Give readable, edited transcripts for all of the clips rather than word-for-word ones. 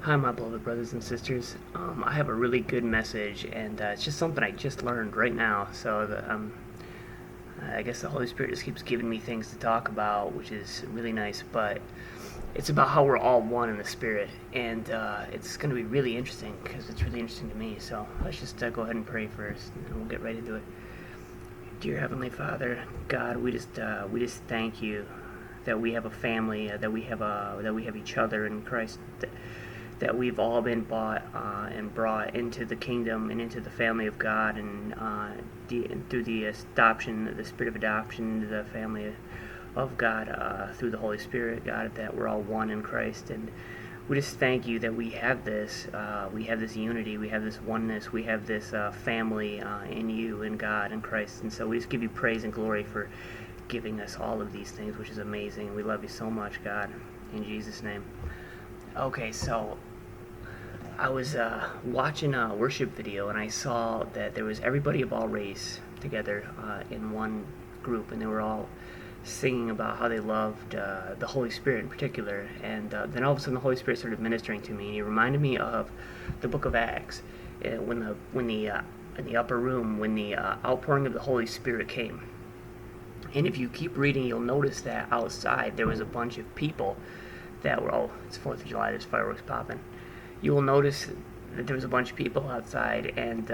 Hi, my beloved brothers and sisters. I have a really good message, and it's just something I just learned right now. I guess the Holy Spirit just keeps giving me things to talk about, which is really nice. But it's about how we're all one in the Spirit, and it's going to be really interesting because it's really interesting to me. So let's just go ahead and pray first, and we'll get right into it. Dear Heavenly Father, God, we just thank you that we have a family, that we have each other in Christ. That we've all been bought and brought into the kingdom and into the family of God, and through the adoption, the spirit of adoption into the family of God, through the Holy Spirit, God, that we're all one in Christ. And we just thank you that we have this unity, we have this oneness, we have this family in you, in God, in Christ. And so we just give you praise and glory for giving us all of these things, which is amazing. We love you so much, God, in Jesus' name. Okay, so I was watching a worship video, and I saw that there was everybody of all race together in one group, and they were all singing about how they loved the Holy Spirit in particular. And then all of a sudden, the Holy Spirit started ministering to me, and he reminded me of the Book of Acts, when the in the upper room, when the outpouring of the Holy Spirit came. And if you keep reading, you'll notice that outside there was a bunch of people that were, oh, it's 4th of July, there's fireworks popping. You will notice that there was a bunch of people outside, and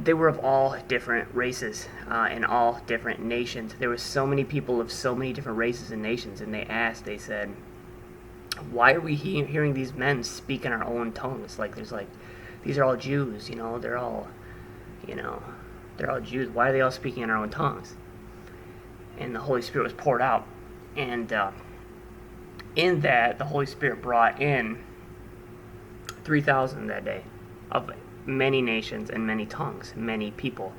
they were of all different races and all different nations. There were so many people of so many different races and nations, and they said, why are we hearing these men speak in our own tongues? These are all Jews, you know, they're all Jews. Why are they all speaking in our own tongues? And the Holy Spirit was poured out. And in that, the Holy Spirit brought in 3,000 that day of many nations and many tongues, many people.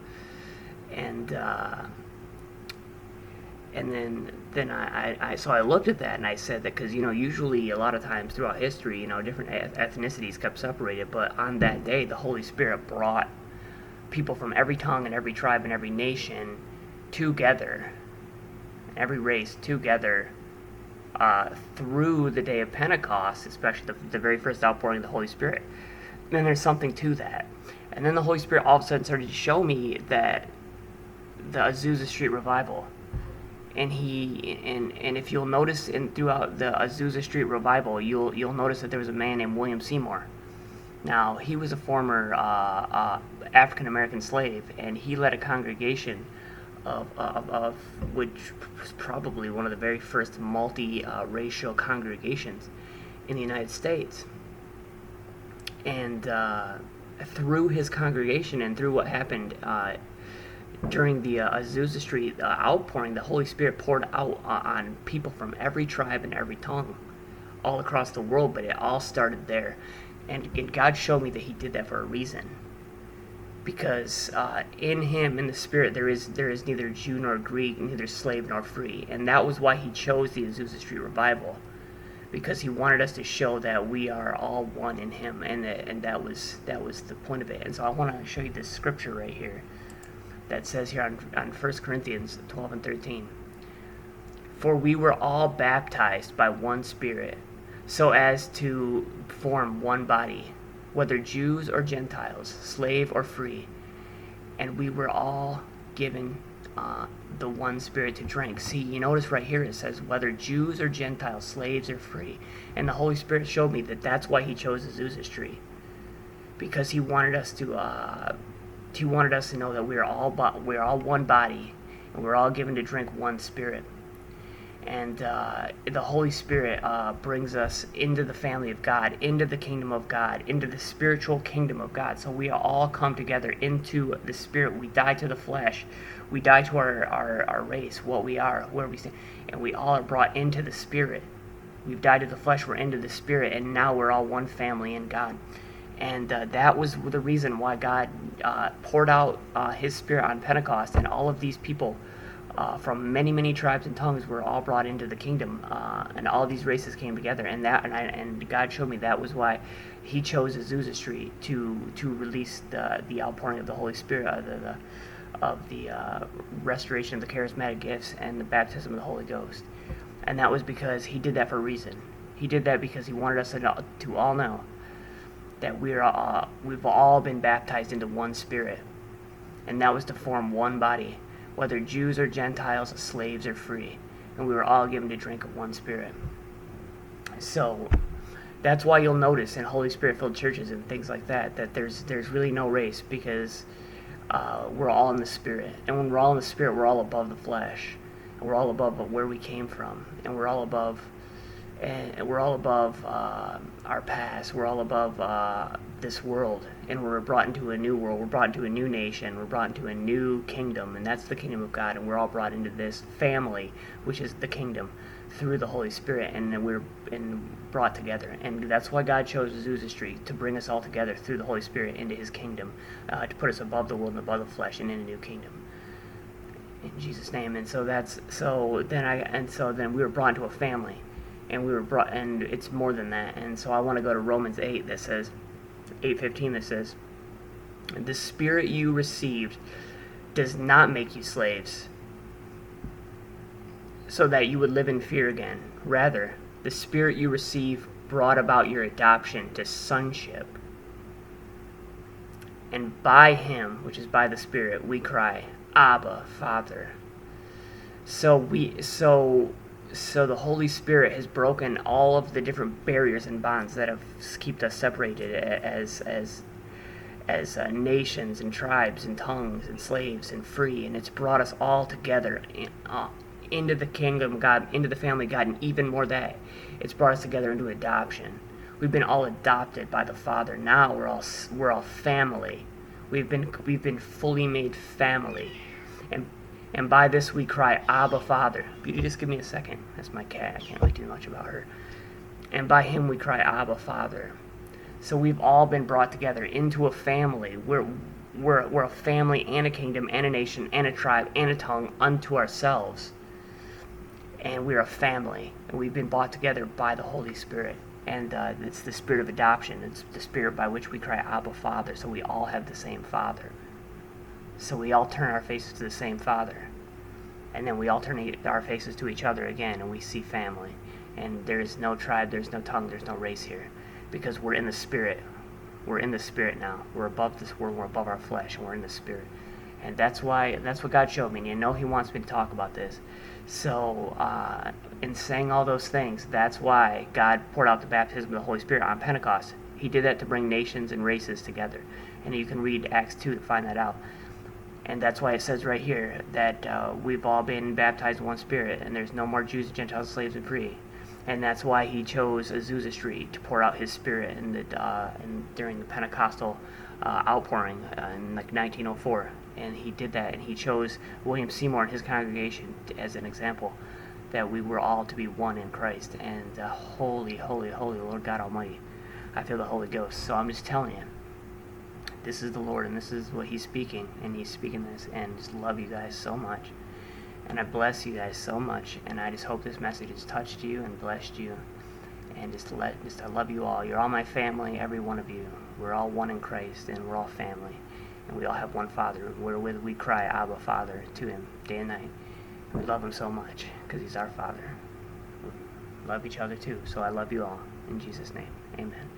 And so I looked at that and I said that because, usually a lot of times throughout history, different ethnicities kept separated. But on that day, the Holy Spirit brought people from every tongue and every tribe and every nation together, every race together, through the day of Pentecost, especially the very first outpouring of the Holy Spirit. And then there's something to that. And then the Holy Spirit all of a sudden started to show me that the Azusa Street revival. And if you'll notice throughout the Azusa Street revival, you'll notice that there was a man named William Seymour. Now, he was a former African American slave, and he led a congregation of which was probably one of the very first multi-racial congregations in the United States. And through his congregation and through what happened during the Azusa Street outpouring, the Holy Spirit poured out on people from every tribe and every tongue all across the world, but it all started there. And God showed me that he did that for a reason. Because in him, in the Spirit, there is neither Jew nor Greek, neither slave nor free. And that was why he chose the Azusa Street revival. Because he wanted us to show that we are all one in him. And that was the point of it. And so I want to show you this scripture right here that says here on 1 Corinthians 12 and 13. For we were all baptized by one Spirit, so as to form one body, whether Jews or Gentiles, slave or free, and we were all given the one Spirit to drink. See, you notice right here it says whether Jews or Gentiles, slaves or free, and the Holy Spirit showed me that that's why he chose Azusa Street, because he wanted us to know that we're all one body, and we're all given to drink one Spirit. And the Holy Spirit brings us into the family of God, into the kingdom of God, into the spiritual kingdom of God. So we all come together into the Spirit. We die to the flesh. We die to our race, what we are, where we stand. And we all are brought into the Spirit. We've died to the flesh, we're into the Spirit, and now we're all one family in God. And that was the reason why God poured out his Spirit on Pentecost, and all of these people from many, many tribes and tongues were all brought into the kingdom, and all these races came together. And God showed me that was why he chose Azusa Street to release the outpouring of the Holy Spirit, of the restoration of the charismatic gifts and the baptism of the Holy Ghost. And that was because he did that for a reason. He did that because he wanted us to all know that we've all been baptized into one Spirit, and that was to form one body, whether Jews or Gentiles, slaves or free, and we were all given to drink of one Spirit. So that's why you'll notice in Holy Spirit-filled churches and things like that there's really no race, because we're all in the Spirit, and when we're all in the Spirit, we're all above the flesh, and we're all above where we came from, and we're all above our past. We're all above this world, and we're brought into a new world. We're brought into a new nation. We're brought into a new kingdom, and that's the kingdom of God. And we're all brought into this family, which is the kingdom, through the Holy Spirit, and then we're brought together. And that's why God chose Azusa Street, to bring us all together through the Holy Spirit into His kingdom, to put us above the world and above the flesh, and in a new kingdom. In Jesus' name. And so then we were brought into a family. And we were brought, and it's more than that. And so I want to go to Romans 8 that says, 8:15 that says, "The Spirit you received does not make you slaves, so that you would live in fear again. Rather, the Spirit you receive brought about your adoption to sonship. And by Him, which is by the Spirit, we cry, Abba, Father." So the Holy Spirit has broken all of the different barriers and bonds that have kept us separated as nations and tribes and tongues and slaves and free, and it's brought us all together into the kingdom of God, into the family of God, and even more that, it's brought us together into adoption. We've been all adopted by the Father. Now we're all family. We've been fully made family, and by this we cry, Abba, Father. Beauty, just give me a second. That's my cat. I can't really do much about her. And by Him we cry, Abba, Father. So we've all been brought together into a family. We're a family and a kingdom and a nation and a tribe and a tongue unto ourselves. And we're a family. And we've been brought together by the Holy Spirit. And it's the Spirit of adoption. It's the Spirit by which we cry, Abba, Father. So we all have the same Father. So we all turn our faces to the same Father. And then we all turn our faces to each other again, and we see family. And there's no tribe, there's no tongue, there's no race here. Because we're in the Spirit. We're in the Spirit now. We're above this world, we're above our flesh, and we're in the Spirit. And that's what God showed me. And you know He wants me to talk about this. So, in saying all those things, that's why God poured out the baptism of the Holy Spirit on Pentecost. He did that to bring nations and races together. And you can read Acts 2 to find that out. And that's why it says right here that we've all been baptized in one Spirit, and there's no more Jews, Gentiles, slaves, and free. And that's why He chose Azusa Street to pour out His Spirit during the Pentecostal outpouring in like 1904. And He did that, and He chose William Seymour and his congregation as an example that we were all to be one in Christ. And holy, holy, holy Lord God Almighty. I feel the Holy Ghost. So I'm just telling you, this is the Lord, and this is what He's speaking, and He's speaking this, and just love you guys so much, and I bless you guys so much, and I just hope this message has touched you and blessed you, and I love you all. You're all my family, every one of you. We're all one in Christ, and we're all family, and we all have one Father, wherewith we cry, Abba, Father, to Him day and night. We love Him so much, because He's our Father. We love each other too, so I love you all. In Jesus' name, amen.